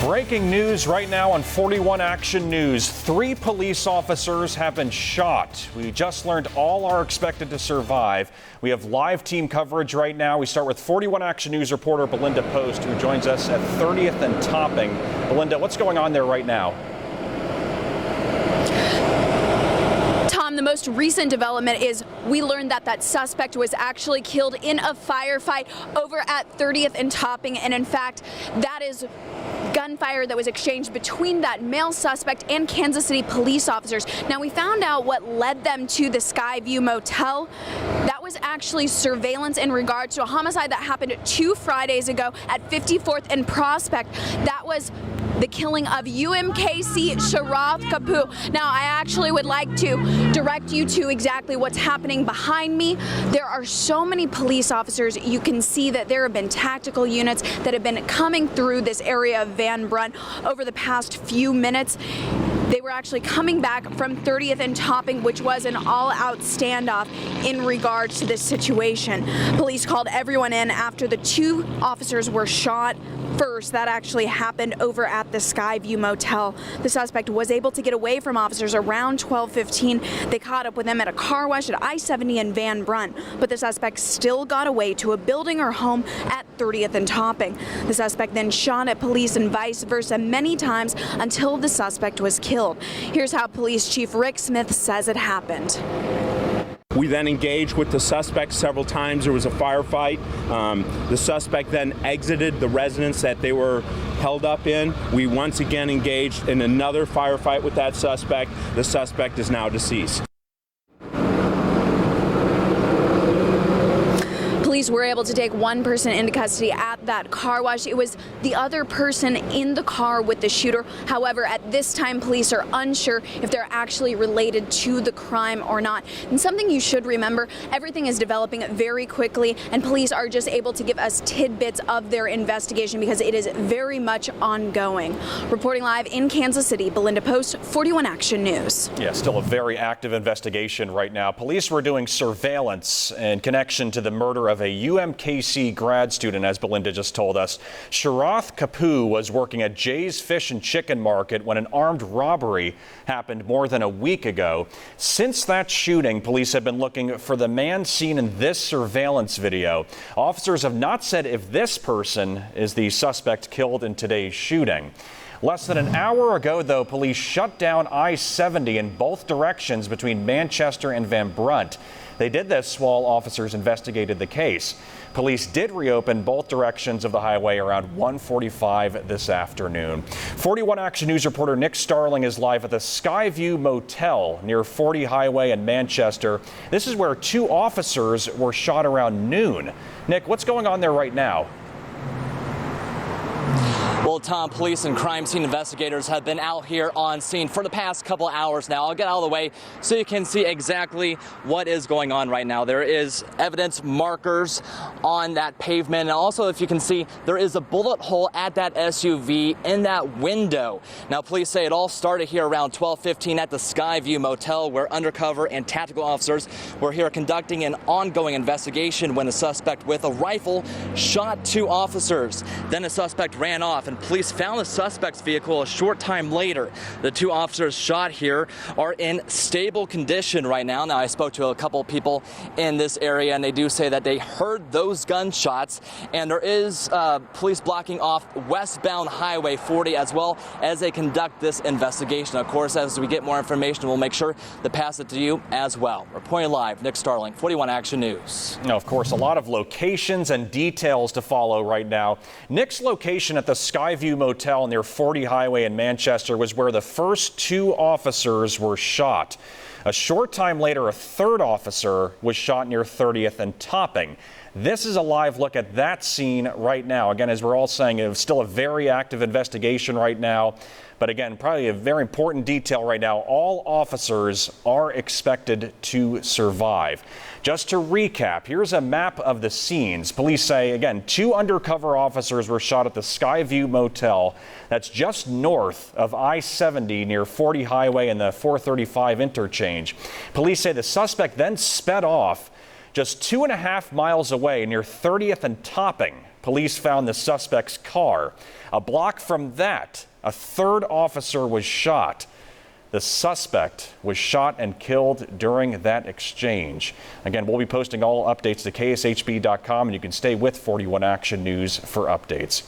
Breaking news right now on 41 Action News. 3 police officers have been shot. We just learned all are expected to survive. We have live team coverage right now. We start with 41 Action News reporter Belinda Post, who joins us at 30th and Topping. Belinda, what's going on there right now? The most recent development is we learned that that suspect was actually killed in a firefight over at 30th and Topping, and in fact that is gunfire that was exchanged between that male suspect and Kansas City police officers. Now, we found out what led them to the Skyview Motel. That was actually surveillance in regard to a homicide that happened 2 Fridays ago at 54th and Prospect. That was the killing of UMKC Sharath Kapoor. Now, I actually would like to direct you to exactly what's happening behind me. There are so many police officers. You can see that there have been tactical units that have been coming through this area of Van Brunt over the past few minutes. They were actually coming back from 30th and Topping, which was an all-out standoff in regards to this situation. Police called everyone in after the 2 officers were shot first. That actually happened over at the Skyview Motel. The suspect was able to get away from officers around 12:15. They caught up with him at a car wash at I-70 in Van Brunt, but the suspect still got away to a building or home at 30th and Topping. The suspect then shot at police and vice versa many times until the suspect was killed. Here's how Police Chief Rick Smith says it happened. We then engaged with the suspect several times. There was a firefight. The suspect then exited the residence that they were held up in. We once again engaged in another firefight with that suspect. The suspect is now deceased. Police were able to take one person into custody at that car wash. It was the other person in the car with the shooter. However, at this time, police are unsure if they're actually related to the crime or not. And something you should remember, everything is developing very quickly, and police are just able to give us tidbits of their investigation because it is very much ongoing. Reporting live in Kansas City, Belinda Post, 41 Action News. Yeah, still a very active investigation right now. Police were doing surveillance in connection to the murder of a UMKC grad student, as Belinda just told us. Sharath Kapoor was working at Jay's Fish and Chicken Market when an armed robbery happened more than a week ago. Since that shooting, police have been looking for the man seen in this surveillance video. Officers have not said if this person is the suspect killed in today's shooting. Less than an hour ago, though, police shut down I-70 in both directions between Manchester and Van Brunt. They did this while officers investigated the case. Police did reopen both directions of the highway around 1:45 this afternoon. 41 Action News reporter Nick Starling is live at the Skyview Motel near 40 Highway in Manchester. This is where 2 officers were shot around noon. Nick, what's going on there right now? Well, Tom, police and crime scene investigators have been out here on scene for the past couple hours now. I'll get out of the way so you can see exactly what is going on right now. There is evidence markers on that pavement. And also, if you can see, there is a bullet hole at that SUV in that window. Now, police say it all started here around 12:15 at the Skyview Motel, where undercover and tactical officers were here conducting an ongoing investigation when a suspect with a rifle shot 2 officers. Then the suspect ran off, and police found the suspect's vehicle a short time later. The 2 officers shot here are in stable condition right now. Now, I spoke to a couple of people in this area, and they do say that they heard those gunshots, and there is police blocking off westbound Highway 40 as well as they conduct this investigation. Of course, as we get more information, we'll make sure to pass it to you as well. Reporting live, Nick Starling, 41 Action News. Now, of course, a lot of locations and details to follow right now. Nick's location at the Skyview Motel near 40 Highway in Manchester was where the first 2 officers were shot. A short time later, a 3rd officer was shot near 30th and Topping. This is a live look at that scene right now. Again, as we're all saying, it's still a very active investigation right now. But again, probably a very important detail right now. All officers are expected to survive. Just to recap, here's a map of the scenes. Police say, again, 2 undercover officers were shot at the Skyview Motel. That's just north of I-70 near 40 Highway and the 435 interchange. Police say the suspect then sped off just 2.5 miles away near 30th and Topping. police found the suspect's car. A block from that, a third officer was shot. The suspect was shot and killed during that exchange. Again, we'll be posting all updates to kshb.com, and you can stay with 41 Action News for updates.